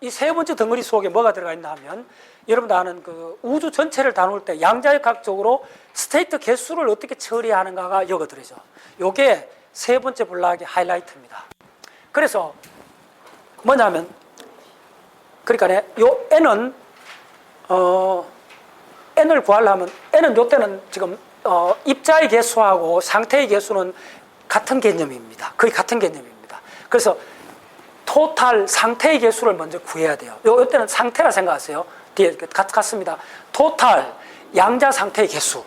이 세 번째 덩어리 속에 뭐가 들어가 있나 하면 여러분도 아는 그 우주 전체를 다룰 때 양자역학적으로 스테이트 개수를 어떻게 처리하는가가 여기 들어있죠. 이게 세 번째 블락의 하이라이트입니다. 그래서 뭐냐면 그러니까 요 n은 n을 구하려면 n은 요때는 지금 입자의 개수하고 상태의 개수는 같은 개념입니다. 거의 같은 개념입니다. 그래서 토탈 상태의 개수를 먼저 구해야 돼요. 요때는 상태라 생각하세요. 뒤에 같습니다. 토탈 양자 상태의 개수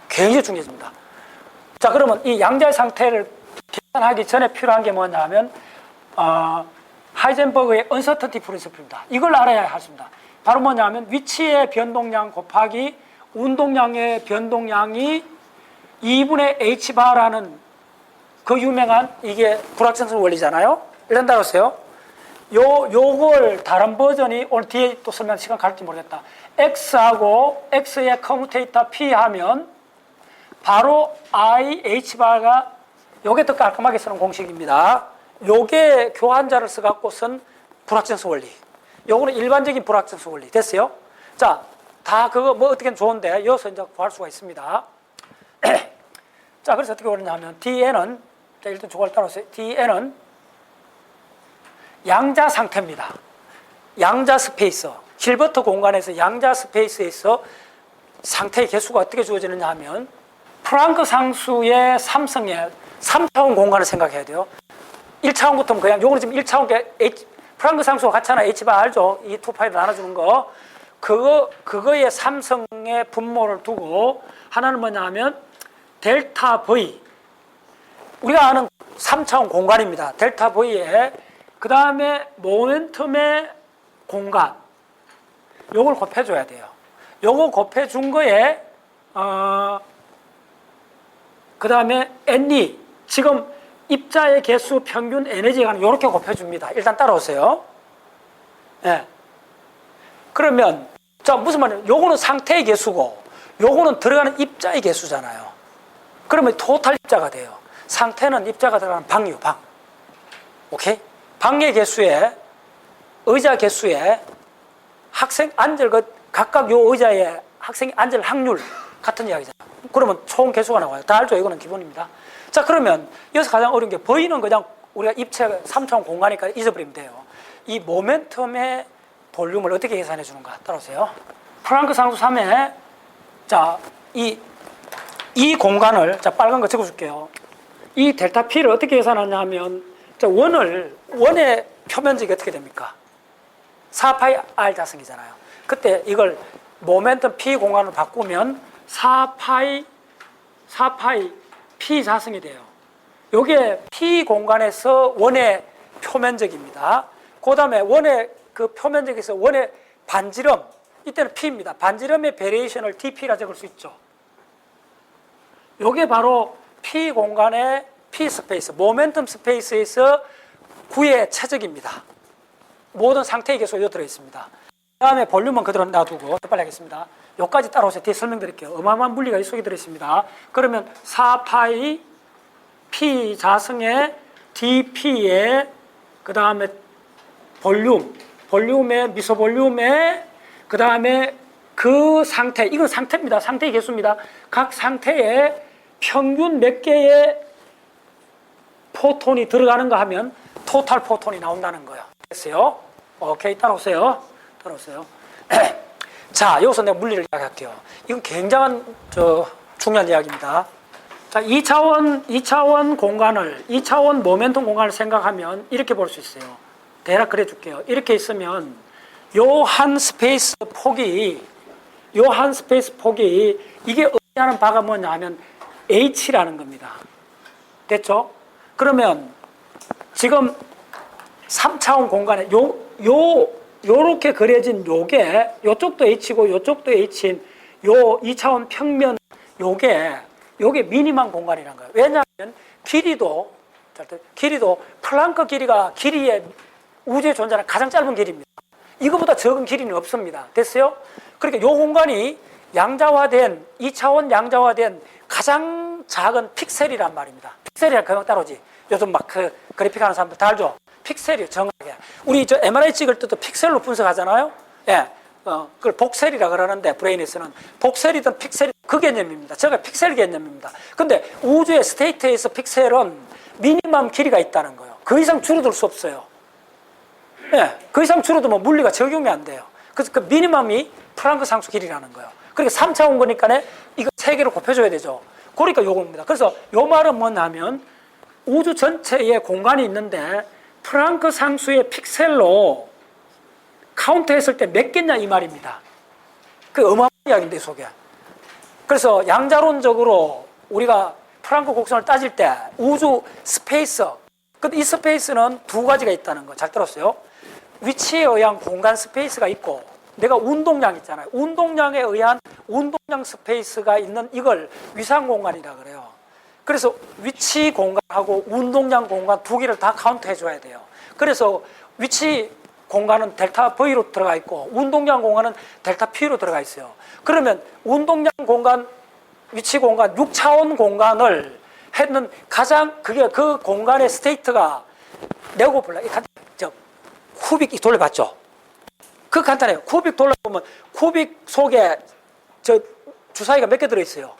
굉장히 중요해집니다. 자, 그러면 이 양자 상태를 계산하기 전에 필요한 게 뭐냐면 하이젠버그의 언서턴티 프린시플입니다. 이걸 알아야 하십니다. 바로 뭐냐면 위치의 변동량 곱하기 운동량의 변동량이 2분의 h바라는 그 유명한 이게 불확정성 원리잖아요. 일단 따라오세요. 요걸 다른 버전이 오늘 뒤에 또 설명 시간 갈지 모르겠다. x하고 x의 커뮤테이터 p 하면 바로 i h바가 요게 더 깔끔하게 쓰는 공식입니다. 요게 교환자를 써갖고 쓴 불확정성 원리. 요거는 일반적인 불확정성 원리. 됐어요? 자, 다 그거 뭐 어떻게 좋은데 여기서 이제 구할 수가 있습니다. 자, 그래서 어떻게 그러냐면 dn은 자, 일단 저걸 따라오세요. dn은 양자 상태입니다. 양자 스페이스. 힐버트 공간에서 양자 스페이스에서 상태의 개수가 어떻게 주어지느냐 하면 프랑크 상수의 3승의 3차원 공간을 생각해야 돼요. 1차원부터는 그냥 요거는 지금 1차원 프랑크 상수가 같잖아. h바 알죠? 이 2파이로 나눠주는 거. 그거의 3승의 분모를 두고 하나는 뭐냐 하면 델타 V. 우리가 아는 3차원 공간입니다. 델타 V에 그 다음에 모멘텀의 공간. 요걸 곱해줘야 돼요. 요거 곱해준 거에 그 다음에 NE. 지금 입자의 개수 평균 에너지가 이렇게 곱해줍니다. 일단 따라오세요. 예. 그러면, 자, 무슨 말이에요? 요거는 상태의 개수고, 요거는 들어가는 입자의 개수잖아요. 그러면 토탈 입자가 돼요. 상태는 입자가 들어가는 방이요, 방. 오케이? 방의 개수에, 의자 개수에, 학생 앉을 각각 요 의자에 학생이 앉을 확률 같은 이야기잖아요. 그러면 총 개수가 나와요. 다 알죠? 이거는 기본입니다. 자, 그러면 여기서 가장 어려운 게 V는 그냥 우리가 입체 3차원 공간이니까 잊어버리면 돼요. 이 모멘텀의 볼륨을 어떻게 계산해 주는가? 따라오세요. 프랑크 상수 3에 자, 이 공간을 자, 빨간 거 적어 줄게요. 이 델타 P를 어떻게 계산하냐 하면 자, 원의 표면적이 어떻게 됩니까? 4파이 R 자승이잖아요. 그때 이걸 모멘텀 P 공간을 바꾸면 4파이 P 자승이 돼요. 요게 P 공간에서 원의 표면적입니다. 그 다음에 원의 그 표면적에서 원의 반지름, 이때는 P입니다. 반지름의 베리에이션을 dP라 적을 수 있죠. 요게 바로 P 공간의 P 스페이스, 모멘텀 스페이스에서 구의 최적입니다. 모든 상태의 개수가 여기 들어있습니다. 그 다음에 볼륨은 그대로 놔두고 빨리 하겠습니다. 여기까지 따라오세요. 뒤에 설명드릴게요. 어마어마한 물리가 이 속에 들어있습니다. 그러면 4파이 P 자승의 dP의 그 다음에 볼륨의 미소 볼륨의 그 다음에 그 상태, 이건 상태입니다. 상태의 개수입니다. 각 상태에 평균 몇 개의 포톤이 들어가는가 하면 토탈 포톤이 나온다는 거예요. 됐어요? 오케이, 따라오세요. 자, 여기서 내가 물리를 이야기할게요. 이건 굉장한 중요한 이야기입니다. 자, 2차원 공간을, 2차원 모멘텀 공간을 생각하면 이렇게 볼 수 있어요. 대략 그래 줄게요. 이렇게 있으면 요 한 스페이스 폭이 이게 의미하는 바가 뭐냐 하면 H라는 겁니다. 됐죠? 그러면 지금 3차원 공간에 요렇게 그려진 요게 요쪽도 H고 요쪽도 H인 요 2차원 평면 요게 미니멈 공간이라는 거예요. 왜냐하면 길이도 플랑크 길이의 우주에 존재하는 가장 짧은 길이입니다. 이거보다 적은 길이는 없습니다. 됐어요? 그러니까 요 공간이 양자화된 2차원 양자화된 가장 작은 픽셀이란 말입니다. 픽셀이란 금방 따라오지. 요즘 막 그 그래픽 하는 사람들 다 알죠? 픽셀이에요, 정확하게. 우리 저 MRI 찍을 때도 픽셀로 분석하잖아요. 예. 그걸 복셀이라 그러는데 브레인에서는 복셀이든 픽셀이든 그 개념입니다. 제가 픽셀 개념입니다. 근데 우주의 스테이트에서 픽셀은 미니멈 길이가 있다는 거예요. 그 이상 줄어들 수 없어요. 예. 그 이상 줄어들면 물리가 적용이 안 돼요. 그래서 그 미니멈이 프랑크 상수 길이라는 거예요. 그러니까 3차원 거니까 이거 3개로 곱해줘야 되죠. 그러니까 요겁니다. 그래서 요 말은 뭐냐면 우주 전체에 공간이 있는데 프랑크 상수의 픽셀로 카운트했을 때 몇 개냐 이 말입니다. 그 어마어마한 이야기인데 이 속에. 그래서 양자론적으로 우리가 프랑크 곡선을 따질 때 우주 스페이스, 근데 이 스페이스는 두 가지가 있다는 거 잘 들었어요? 위치에 의한 공간 스페이스가 있고 내가 운동량 있잖아요. 운동량에 의한 운동량 스페이스가 있는 이걸 위상 공간이라 그래요. 그래서 위치 공간하고 운동량 공간 두 개를 다 카운트 해줘야 돼요. 그래서 위치 공간은 델타 V로 들어가 있고 운동량 공간은 델타 P로 들어가 있어요. 그러면 운동량 공간, 위치 공간, 6차원 공간을 했는 가장 그게 그 공간의 스테이트가 네오블락, 쿠빅 돌려봤죠? 그 간단해요. 쿠빅 돌려보면 쿠빅 속에 저 주사위가 몇 개 들어있어요.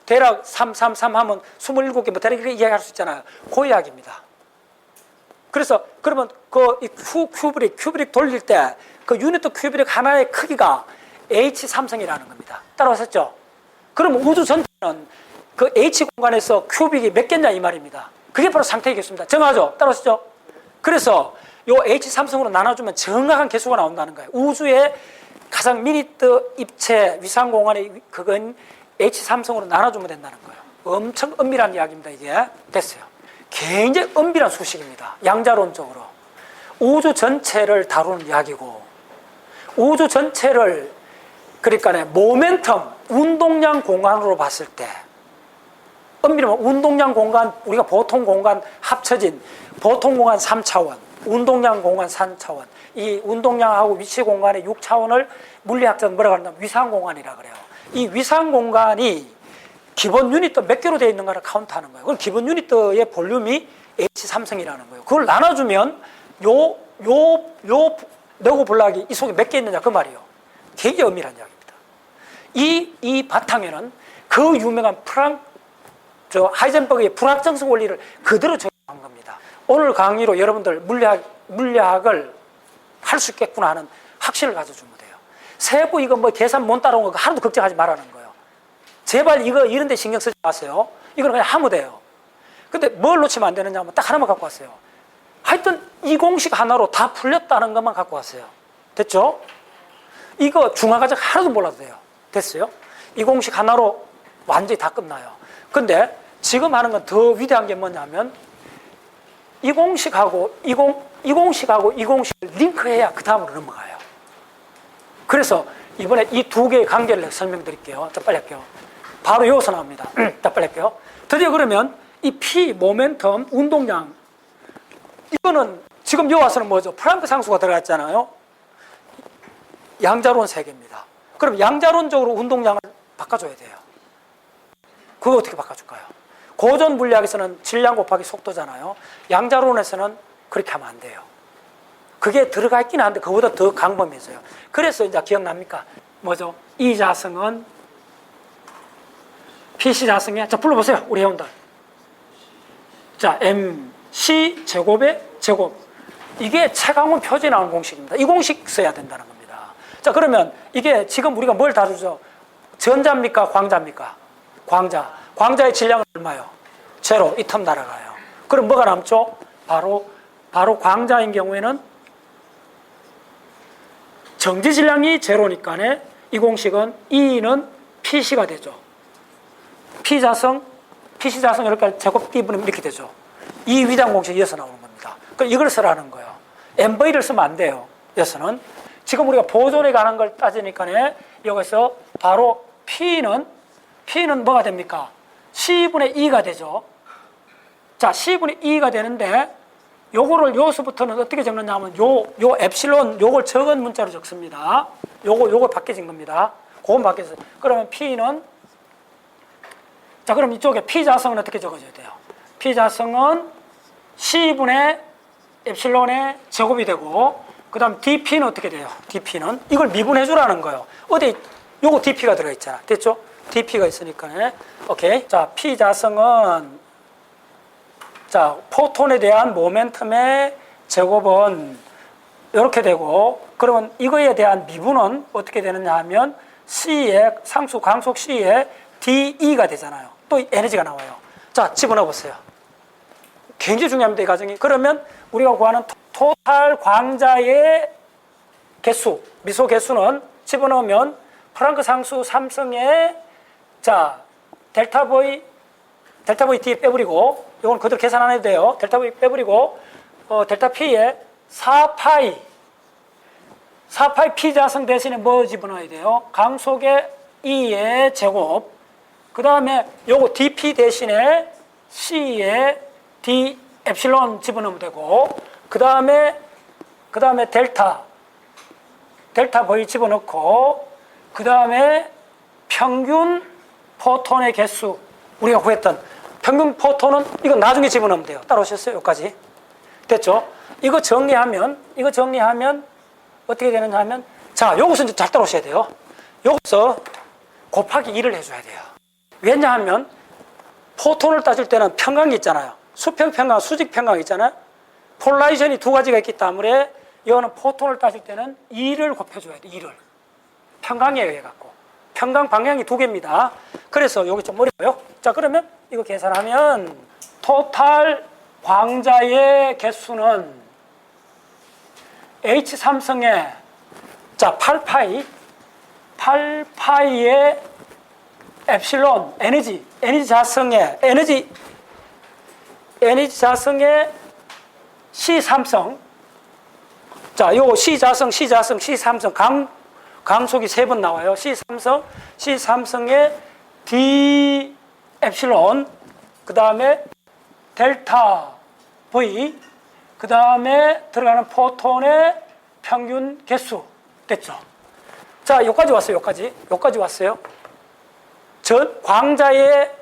대략 3, 3, 3 하면 27개 뭐 대략 이렇게 이야기할 수 있잖아요. 그 이야기입니다. 그래서 그러면 그 큐브릭 돌릴 때 그 유니트 큐브릭 하나의 크기가 H3성이라는 겁니다. 따라오셨죠? 그럼 우주 전체는 그 H 공간에서 큐빅이 몇 개냐 이 말입니다. 그게 바로 상태이겠습니다. 정하죠? 따라오시죠? 그래서 요 H3성으로 나눠주면 정확한 개수가 나온다는 거예요. 우주의 가장 미니트 입체 위상 공간의 그건 H3성으로 나눠주면 된다는 거예요. 엄청 엄밀한 이야기입니다. 이게 됐어요. 굉장히 엄밀한 수식입니다. 양자론적으로 우주 전체를 다루는 이야기고 우주 전체를 그러니까 모멘텀 운동량 공간으로 봤을 때 엄밀하면 운동량 공간 우리가 보통 공간 합쳐진 보통 공간 3차원 운동량 공간 3차원 이 운동량하고 위치 공간의 6차원을 물리학자는 뭐라고 하냐면 위상 공간이라 그래요. 이 위상 공간이 기본 유니트 몇 개로 되어 있는가를 카운트하는 거예요. 그럼 기본 유니트의 볼륨이 H3성이라는 거예요. 그걸 나눠주면 네오블락이 이 속에 몇 개 있느냐 그 말이에요. 굉장히 엄밀한 이야기입니다. 이 바탕에는 그 유명한 하이젠버그의 불확정성 원리를 그대로 적용한 겁니다. 오늘 강의로 여러분들 물리학을 할 수 있겠구나 하는 확신을 가져주면 돼요. 세부 이거 뭐 계산 못 따라온 거 하나도 걱정하지 말라는 거예요. 제발 이런 데 신경 쓰지 마세요. 이거는 그냥 하면 돼요. 근데 뭘 놓치면 안 되느냐 하면 딱 하나만 갖고 왔어요. 하여튼 이 공식 하나로 다 풀렸다는 것만 갖고 왔어요. 됐죠? 이거 중화과정 하나도 몰라도 돼요. 됐어요? 이 공식 하나로 완전히 다 끝나요. 근데 지금 하는 건 더 위대한 게 뭐냐면 이 공식하고 이 공식을 링크해야 그 다음으로 넘어가요. 그래서 이번에 이 두 개의 관계를 설명드릴게요. 자, 빨리 할게요. 바로 여기서 나옵니다. 자, 빨리 할게요. 드디어 그러면 이 P, 모멘텀, 운동량 이거는 지금 여기 와서는 뭐죠? 프랑크 상수가 들어갔잖아요. 양자론 세계입니다. 그럼 양자론적으로 운동량을 바꿔줘야 돼요. 그거 어떻게 바꿔줄까요? 고전 물리학에서는 질량 곱하기 속도잖아요. 양자론에서는 그렇게 하면 안 돼요. 그게 들어가 있긴 한데 그보다 더 강범해져요. 그래서 이제 기억납니까? 뭐죠? 이 자성은 PC 자성에 자 불러보세요. 우리 회원들. 자 MC 제곱의 제곱. 이게 최강원 표준에 나오는 공식입니다. 이 공식 써야 된다는 겁니다. 자 그러면 이게 지금 우리가 뭘 다루죠? 전자입니까? 광자입니까? 광자. 광자의 질량은 얼마요? 제로. 이 텀 날아가요. 그럼 뭐가 남죠? 바로 광자인 경우에는 정지 질량이 제로니까 이 공식은 E는 PC가 되죠. PC 자성 이렇게 제곱 D분의 이렇게 되죠. 이 위장 공식이 이어서 나오는 겁니다. 그럼 이걸 쓰라는 거예요. MV를 쓰면 안 돼요. 여기서는 지금 우리가 보존에 관한 걸 따지니까 여기서 바로 P는 뭐가 됩니까? C분의 E가 되죠. 자, C분의 E가 되는데 요거를 여기서부터는 어떻게 적느냐 하면 요 엡실론 요걸 적은 문자로 적습니다. 요거 바뀌어진 겁니다. 그건 바뀌었어요. 그러면 P는 자, 그럼 이쪽에 P 자성은 어떻게 적어줘야 돼요? P 자성은 C분의 엡실론의 제곱이 되고, 그 다음 dp는 어떻게 돼요? dp는 이걸 미분해 주라는 거예요. 어디 요거 dp가 들어가 있잖아. 됐죠? dp가 있으니까. 오케이. 자, p 자성은, 자, 포톤에 대한 모멘텀의 제곱은 이렇게 되고, 그러면 이거에 대한 미분은 어떻게 되느냐 하면 C의 상수 광속 C의 DE가 되잖아요. 또 에너지가 나와요. 자, 집어넣어 보세요. 굉장히 중요합니다, 이 과정이. 그러면 우리가 구하는 토탈 광자의 개수, 미소 개수는 집어넣으면 프랑크 상수 삼성의, 자, 델타 V D 빼버리고, 이건 그대로 계산 안 해도 돼요. 델타 V 빼버리고, 델타 P의 4파이 P 자성 대신에 뭐 집어넣어야 돼요? 강속의 E의 제곱, 그 다음에 요거 dP 대신에 C의 D 엡실론 집어넣으면 되고, 그 다음에 델타 V 집어넣고, 그 다음에 평균 포톤의 개수, 우리가 구했던 평균 포톤은 이거 나중에 집어넣으면 돼요. 따라오셨어요? 여기까지. 됐죠? 이거 정리하면 어떻게 되느냐 하면, 자, 요것은 이제 잘 따라오셔야 돼요. 여기서 곱하기 2를 해줘야 돼요. 왜냐하면 포톤을 따질 때는 평강이 있잖아요. 수평 평강, 수직 평강 있잖아요. 폴라리전이 두 가지가 있기 때문에 이거는 포톤을 따질 때는 2를 곱해줘야 돼요. 2를. 평강에 의해 갖고. 평강 방향이 두 개입니다. 그래서 여기 좀 어려워요. 자, 그러면 이거 계산하면 토탈 광자의 개수는 H3성의, 자, 8파이의 엡실론 에너지 자성의 C3성, 자, 요 C3성 강속이 3번 나와요. C3성의 D 엡실론, 그 다음에 델타 V, 그 다음에 들어가는 포톤의 평균 개수. 됐죠? 자, 여기까지 왔어요. 여기까지 왔어요. 전 광자의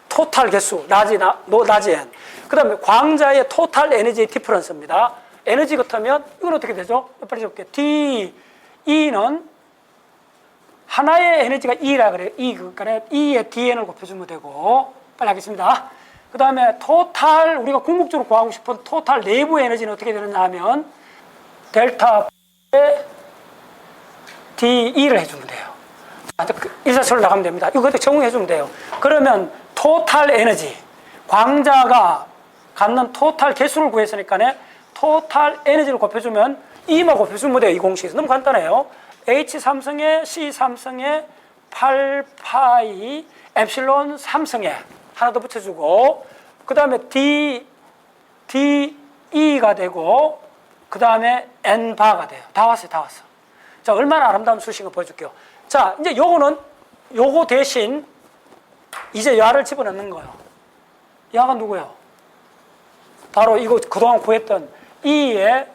토탈 개수, 라지 N. 그 다음에 광자의 토탈 에너지 디퍼런스입니다. 에너지 같으면 이건 어떻게 되죠? 빨리 적게. E는 하나의 에너지가 E라 그래요. 그러니까 E의 DN을 곱해주면 되고, 빨리 하겠습니다. 그 다음에 토탈, 우리가 궁극적으로 구하고 싶은 토탈 내부 에너지는 어떻게 되느냐 하면 델타 DE를 해주면 돼요. 일사천을 나가면 됩니다. 이거 그때 적응해주면 돼요. 그러면 토탈 에너지, 광자가 갖는 토탈 개수를 구했으니까 토탈 에너지를 곱해주면 E만 곱해주면 돼요. 이 공식에서. 너무 간단해요. H3성에 C3성에 8파이 엡실론 3성에 하나 더 붙여주고, 그 다음에 DE가 되고, 그 다음에 N바가 돼요. 다 왔어요. 자, 얼마나 아름다운 수식을 보여줄게요. 자, 이제 요거 대신 이제 야를 집어넣는 거예요. 야가 누구예요? 바로 이거 그동안 구했던 E의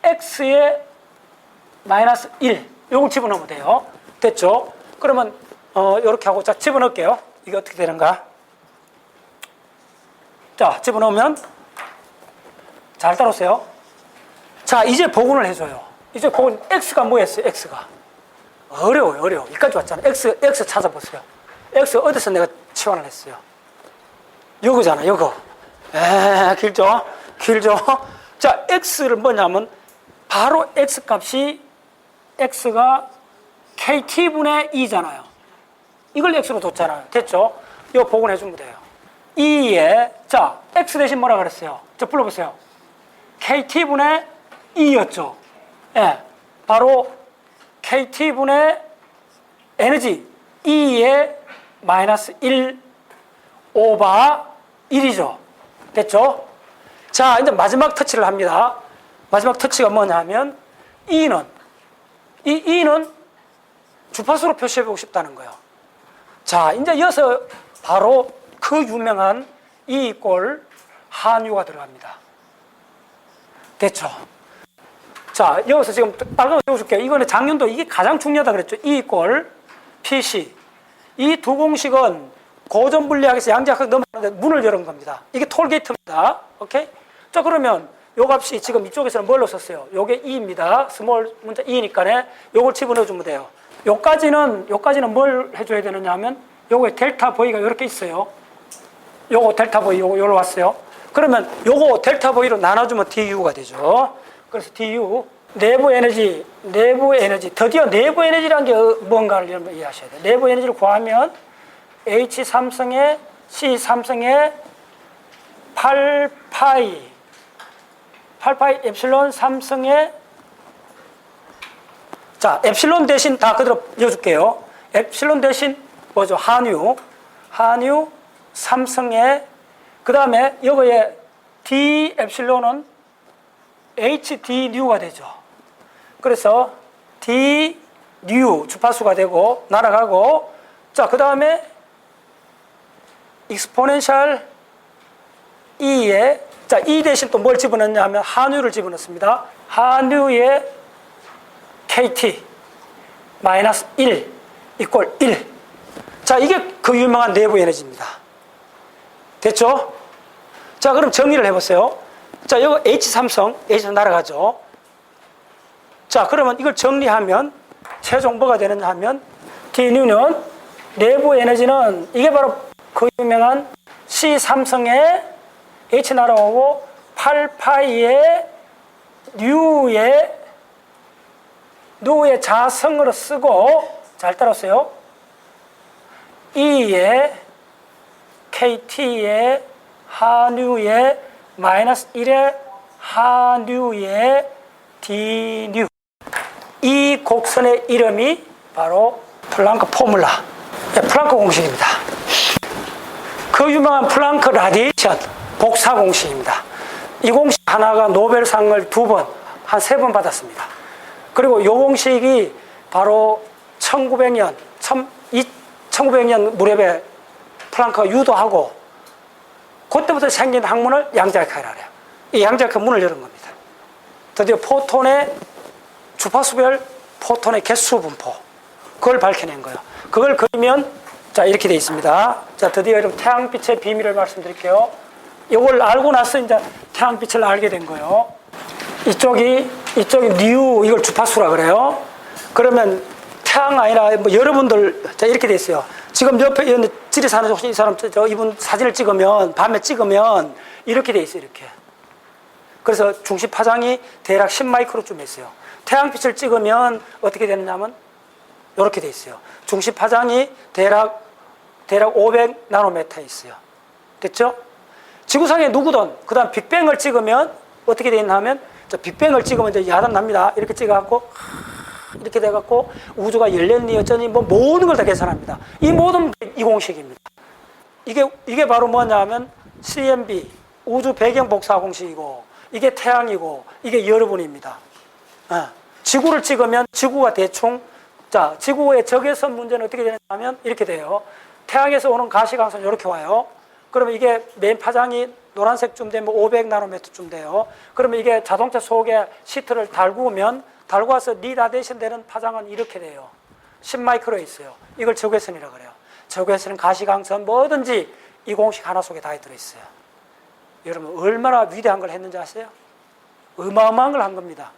X의 마이너스 1. 요걸 집어넣으면 돼요. 됐죠? 그러면, 요렇게 하고, 자, 집어넣을게요. 이게 어떻게 되는가? 자, 집어넣으면, 잘 따라오세요. 자, 이제 복원을 해줘요. 이제 복원, X가 뭐였어요? X가. 어려워요. 여기까지 왔잖아요. X 찾아보세요. X 어디서 내가 치환을 했어요? 요거잖아, 요거. 길죠? 자, X를 뭐냐면, 바로 X 값이, X가 KT분의 E잖아요. 이걸 X로 뒀잖아요. 됐죠? 이거 복원해주면 돼요. E에, 자, X 대신 뭐라 그랬어요? 저 불러보세요. KT분의 E였죠? 예. 바로 KT분의 에너지 E의 마이너스 1 오버 1이죠. 됐죠? 자, 이제 마지막 터치를 합니다. 마지막 터치가 뭐냐면 E는 주파수로 표시해보고 싶다는 거예요. 자, 이제 이어서 바로 그 유명한 E 이꼴 한유가 들어갑니다. 됐죠? 자, 여기서 지금 빨간거 적어줄게요. 이거는 작년도 이게 가장 중요하다 그랬죠. E 이꼴 PC. 이 두 공식은 고전 분리학에서 양자학을 넘어가는데 문을 열은 겁니다. 이게 톨게이트입니다. 오케이? 자, 그러면 요 값이 지금 이쪽에서는 뭘로 썼어요? 요게 E입니다. 스몰 문자 E니까 요걸 집어넣어 주면 돼요. 요까지는 뭘 해줘야 되느냐 하면 요거에 델타 V가 이렇게 있어요. 요거 델타 V 요로 왔어요. 그러면 요거 델타 V로 나눠주면 DU가 되죠. 그래서 DU 내부 에너지, 드디어 내부 에너지라는 게 뭔가를 여러분 이해하셔야 돼요. 내부 에너지를 구하면 H3승에 C3승에 8파이 엡실론 3승에 자, 엡실론 대신 다 그대로 이어줄게요. 엡실론 대신 뭐죠? 한유 3승에 그 다음에 여기에 D 엡실론은 HD 뉴가 되죠. 그래서 D 뉴 주파수가 되고 날아가고 자, 그 다음에 익스포넨셜 E에 자, E 대신 또 뭘 집어넣냐 하면 한유를 집어넣습니다. 한유의 KT 마이너스 1 이꼴 1. 자, 이게 그 유명한 내부 에너지입니다. 됐죠? 자, 그럼 정리를 해보세요. 자, 여기 H3성, H3 날아가죠. 자, 그러면 이걸 정리하면 최종 뭐가 되느냐 하면 D뉴는 내부 에너지는 이게 바로 그 유명한 C3성의 H 날아오고 8파이의 뉴의 자성으로 쓰고 잘 따라오세요. E의 KT의 한유의 마이너스 1의 한유의 D뉴 이 곡선의 이름이 바로 플랑크 포뮬라 플랑크 공식입니다. 그 유명한 플랑크 라디에이션 복사 공식입니다. 이 공식 하나가 노벨상을 2번, 한 3번 받았습니다. 그리고 이 공식이 바로 1900년 무렵에 플랑크가 유도하고 그때부터 생긴 학문을 양자역학이라고 해요. 이 양자역학 문을 열은 겁니다. 드디어 포톤의 주파수별 포톤의 개수 분포 그걸 밝혀낸 거예요. 그걸 그리면 자, 이렇게 되어 있습니다. 자, 드디어 여러분 태양빛의 비밀을 말씀드릴게요. 이걸 알고 나서 이제 태양빛을 알게 된 거예요. 이쪽이 뉴, 이걸 주파수라 그래요. 그러면 태양 아니라 뭐 여러분들, 자, 이렇게 돼 있어요. 지금 옆에 있는 지리 사는 이 사람, 이분 사진을 찍으면, 밤에 찍으면 이렇게 돼 있어요, 이렇게. 그래서 중심 파장이 대략 10마이크로쯤 있어요. 태양빛을 찍으면 어떻게 되느냐면 이렇게 돼 있어요. 중심 파장이 대략 500 나노미터에 있어요. 됐죠? 지구상에 누구든, 그 다음 빅뱅을 찍으면 어떻게 되어 있나 하면, 빅뱅을 찍으면 이제 야단 납니다. 이렇게 찍어갖고, 이렇게 돼갖고, 우주가 열렸니, 어쩌니, 뭐, 모든 걸 다 계산합니다. 이 모든 이 공식입니다. 이게 바로 뭐냐 하면, CMB, 우주 배경 복사 공식이고, 이게 태양이고, 이게 여러분입니다. 지구를 찍으면, 지구가 대충, 자, 지구의 적외선 문제는 어떻게 되냐면, 이렇게 돼요. 태양에서 오는 가시광선 이렇게 와요. 그러면 이게 맨 파장이 노란색쯤 되면 500 나노미터쯤 돼요. 그러면 이게 자동차 속에 시트를 달구면 달고 와서 리다데이션 되는 파장은 이렇게 돼요. 10마이크로에 있어요. 이걸 적외선이라고 그래요. 적외선은 가시광선 뭐든지 이 공식 하나 속에 다 들어있어요. 여러분 얼마나 위대한 걸 했는지 아세요? 어마어마한 걸 한 겁니다.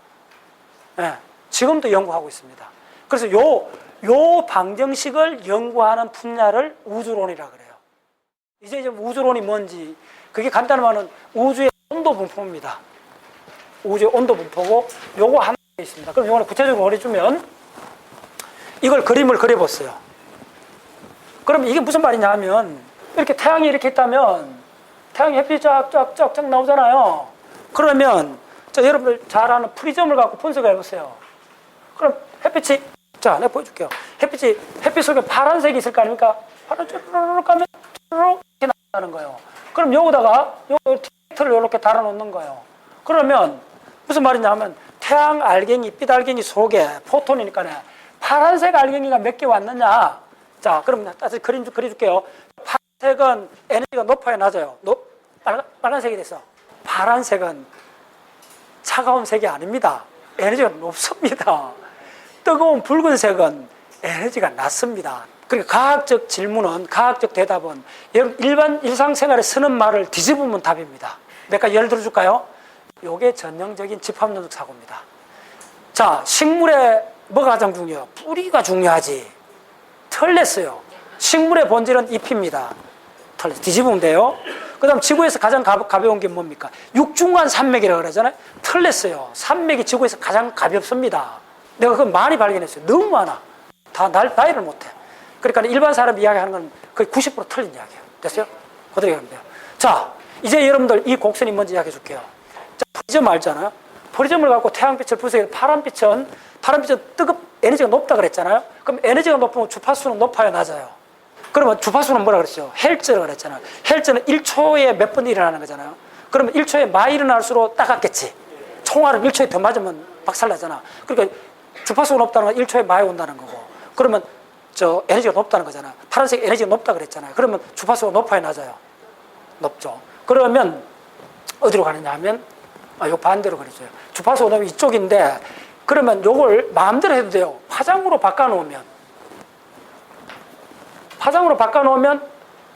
네, 지금도 연구하고 있습니다. 그래서 요 방정식을 연구하는 분야를 우주론이라고 그래요. 이제 우주론이 뭔지, 그게 간단히 말하면 우주의 온도 분포입니다. 우주의 온도 분포고, 요거 하나 있습니다. 그럼 요거는 구체적으로 그려주면, 이걸 그림을 그려봤어요. 그럼 이게 무슨 말이냐 하면, 이렇게 태양이 이렇게 있다면, 태양이 햇빛이 쫙쫙쫙쫙 나오잖아요. 그러면, 자, 여러분들 잘 아는 프리즘을 갖고 분석을 해보세요. 그럼 햇빛이, 자, 내가 보여줄게요. 햇빛 속에 파란색이 있을 거 아닙니까? 파란색 쭈르륵 가면 쭈르륵 이렇게 나오는 거예요. 그럼 여기다가 디텍터를 이렇게 달아놓는 거예요. 그러면 무슨 말이냐 하면 태양 알갱이, 빛 알갱이 속에 포톤이니까 파란색 알갱이가 몇 개 왔느냐. 자, 그럼 다시 그림 좀 그려줄게요. 파란색은 에너지가 높아요, 낮아요? 빨간색이 됐어. 파란색은 차가운 색이 아닙니다. 에너지가 높습니다. 뜨거운 붉은색은 에너지가 낮습니다. 그러니까 과학적 질문은, 과학적 대답은 여러분 일상생활에 쓰는 말을 뒤집으면 답입니다. 몇 가지 예를 들어줄까요? 요게 전형적인 집합론적 사고입니다. 자, 식물에 뭐가 가장 중요해요? 뿌리가 중요하지. 틀렸어요. 식물의 본질은 잎입니다. 틀렸어요. 뒤집으면 돼요. 그 다음 지구에서 가장 가벼운 게 뭡니까? 육중한 산맥이라고 그러잖아요. 틀렸어요. 산맥이 지구에서 가장 가볍습니다. 내가 그걸 많이 발견했어요. 너무 많아. 다 나이를 못해. 그러니까 일반 사람 이야기하는 건 거의 90% 틀린 이야기예요. 됐어요? 그대로 하면 돼요. 자, 이제 여러분들 이 곡선이 뭔지 이야기해 줄게요. 자, 프리즘 알잖아요. 프리즘을 갖고 태양빛을 분석해서 파란빛은 에너지가 높다 그랬잖아요. 그럼 에너지가 높으면 주파수는 높아요, 낮아요? 그러면 주파수는 뭐라 그랬죠? 헬츠라고 그랬잖아요. 헬츠는 1초에 몇 번 일어나는 거잖아요. 그러면 1초에 많이 일어날수록 따갑겠지. 총알을 1초에 더 맞으면 박살나잖아. 그러니까 주파수가 높다는 건 1초에 많이 온다는 거고. 그러면 에너지가 높다는 거잖아. 파란색 에너지가 높다 그랬잖아요. 그러면 주파수가 높아요, 낮아요? 높죠. 그러면 어디로 가느냐 하면 요 반대로 그러죠. 주파수가 높으면 이쪽인데 그러면 요걸 마음대로 해도 돼요. 파장으로 바꿔놓으면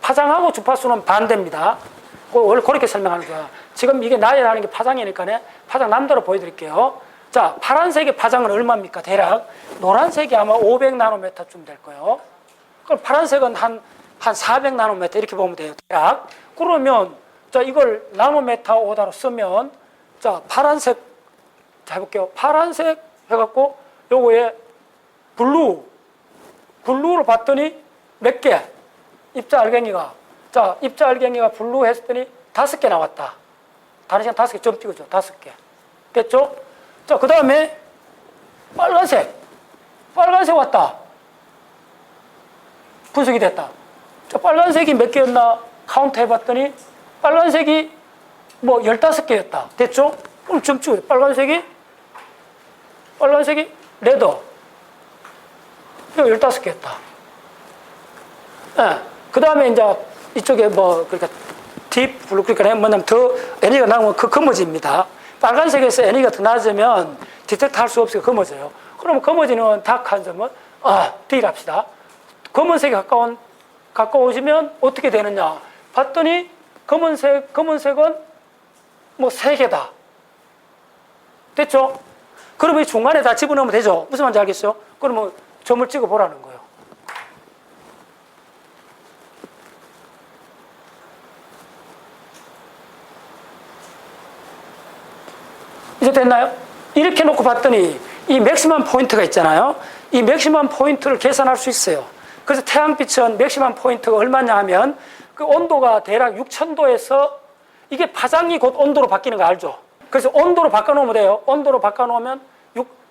파장하고 주파수는 반대입니다. 원래 그렇게 설명하는 거야. 지금 이게 나열하는 게 파장이니까 파장 남대로 보여드릴게요. 자, 파란색의 파장은 얼마입니까? 대략 노란색이 아마 500나노미터쯤 될 거예요. 그럼 파란색은 한 400나노미터 이렇게 보면 돼요. 대략. 그러면 자, 이걸 나노미터 오다로 쓰면 자, 파란색 자, 해볼게요. 파란색 해갖고 요거에 블루로 봤더니 몇 개? 입자 알갱이가 자, 입자 알갱이가 블루 했더니 5개 나왔다. 다른 시간 5개 좀 찍어줘. 5개. 됐죠? 자, 그 다음에 빨간색 왔다. 분석이 됐다. 자, 빨간색이 몇 개였나 카운트 해봤더니 빨간색이 뭐 15개였다. 됐죠? 그럼 좀 찍어요. 빨간색이 레드. 이거 15개였다. 네. 그 다음에 이제 이쪽에 그러니까 딥 블루, 그러니까 뭐냐면 더 에너지가 나오면 검어집니다. 빨간색에서 에너지가 더 낮으면 디텍트 할 수 없으니까 검어져요. 그러면 검어지는 다크한 점은 D를 합시다. 검은색이 가까워지면 어떻게 되느냐 봤더니 검은색은 뭐 3개다. 됐죠? 그러면 이 중간에 다 집어넣으면 되죠? 무슨 말인지 알겠어요? 그러면 점을 찍어 보라는 거예요. 이제 됐나요? 이렇게 놓고 봤더니 이 맥시멈 포인트가 있잖아요. 이 맥시멈 포인트를 계산할 수 있어요. 그래서 태양빛은 맥시멈 포인트가 얼마냐 하면 그 온도가 대략 6000도에서 이게 파장이 곧 온도로 바뀌는 거 알죠? 그래서 온도로 바꿔놓으면 돼요. 온도로 바꿔놓으면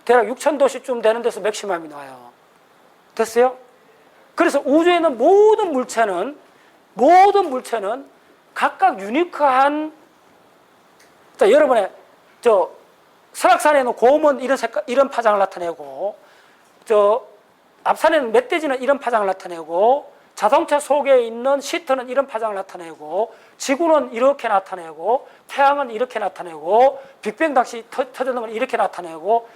대략 6000도씨쯤 되는 데서 맥시멈이 나와요. 됐어요? 그래서 우주에 있는 모든 물체는 각각 유니크한 자, 여러분의 설악산에 있는 곰은 이런 파장을 나타내고 앞산에는 멧돼지는 이런 파장을 나타내고 자동차 속에 있는 시트는 이런 파장을 나타내고 지구는 이렇게 나타내고 태양은 이렇게 나타내고 빅뱅 당시 터졌는 건 이렇게 나타내고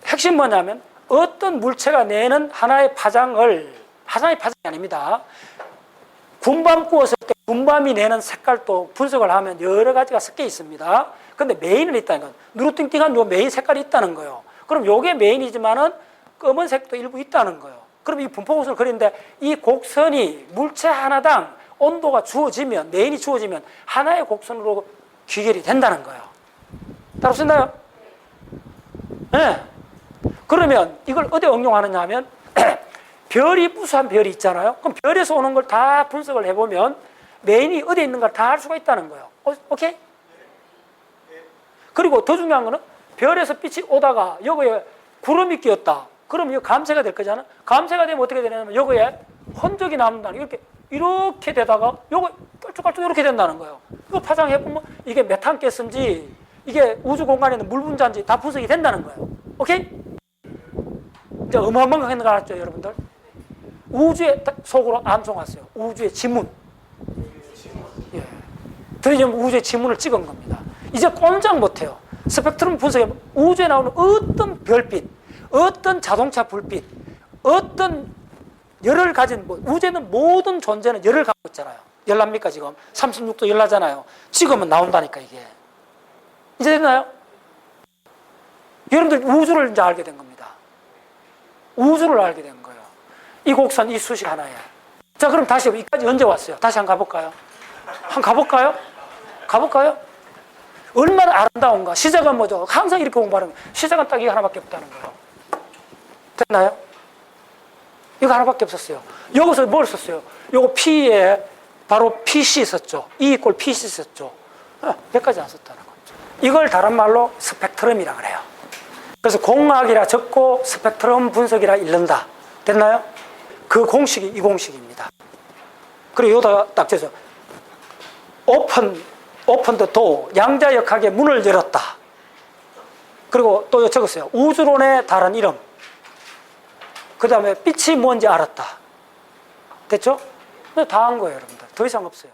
핵심 뭐냐면 어떤 물체가 내는 하나의 파장이 아닙니다. 군밤 구웠을 때 군밤이 내는 색깔도 분석을 하면 여러 가지가 섞여 있습니다. 근데 메인은 있다는 건 누르띵띵한 요 메인 색깔이 있다는 거예요. 그럼 요게 메인이지만은 검은색도 일부 있다는 거예요. 그럼 이 분포곡선을 그리는데 이 곡선이 물체 하나당 온도가 주어지면 메인이 주어지면 하나의 곡선으로 귀결이 된다는 거예요. 따라오셨나요? 네. 그러면 이걸 어디에 응용하느냐 하면 별이 무수한 별이 있잖아요. 그럼 별에서 오는 걸 다 분석을 해보면 메인이 어디에 있는가 다 알 수가 있다는 거예요. 오케이? 그리고 더 중요한 거는 별에서 빛이 오다가 여기에 구름이 끼었다. 그럼 이거 감쇄가 될 거잖아. 감쇄가 되면 어떻게 되냐면 여기에 흔적이 남는다는 이렇게 되다가 요거 깔쭉깔쭉 이렇게 된다는 거예요. 이거 파장해보면 이게 메탄 가스인지 이게 우주 공간에 있는 물 분자인지 다 분석이 된다는 거예요. 오케이? 이제 어마어마한 거 알았죠, 여러분들? 우주의 속으로 암송하세요. 우주의 지문. 예. 드리면 우주의 지문을 찍은 겁니다. 이제 꼼짝 못해요. 스펙트럼 분석해 우주에 나오는 어떤 별빛, 어떤 자동차 불빛, 어떤 열을 가진 우주에는 모든 존재는 열을 갖고 있잖아요. 열납니까 지금? 36도 열나잖아요. 지금은 나온다니까 이게. 이제 됐나요? 여러분들 우주를 이제 알게 된 겁니다. 우주를 알게 된 거예요. 이 곡선, 이 수식 하나에. 자, 그럼 다시 여기까지 언제 왔어요? 다시 한번 가볼까요? 한번 가볼까요? 가볼까요? 얼마나 아름다운가. 시작은 뭐죠? 항상 이렇게 공부하는 거예요. 시작은 딱 이거 하나밖에 없다는 거예요. 됐나요? 이거 하나밖에 없었어요. 여기서 뭘 썼어요? 요거 P에 바로 PC 썼죠. E 이꼴 PC 썼죠. 몇 가지 안 썼다는 거죠. 이걸 다른 말로 스펙트럼이라 그래요. 그래서 공학이라 적고 스펙트럼 분석이라 읽는다. 됐나요? 그 공식이 이 공식입니다. 그리고 여기다 딱 적어서 오픈 더 도, 양자역학의 문을 열었다. 그리고 또 적었어요. 우주론의 다른 이름. 그 다음에 빛이 뭔지 알았다. 됐죠? 다 한 거예요, 여러분들. 더 이상 없어요.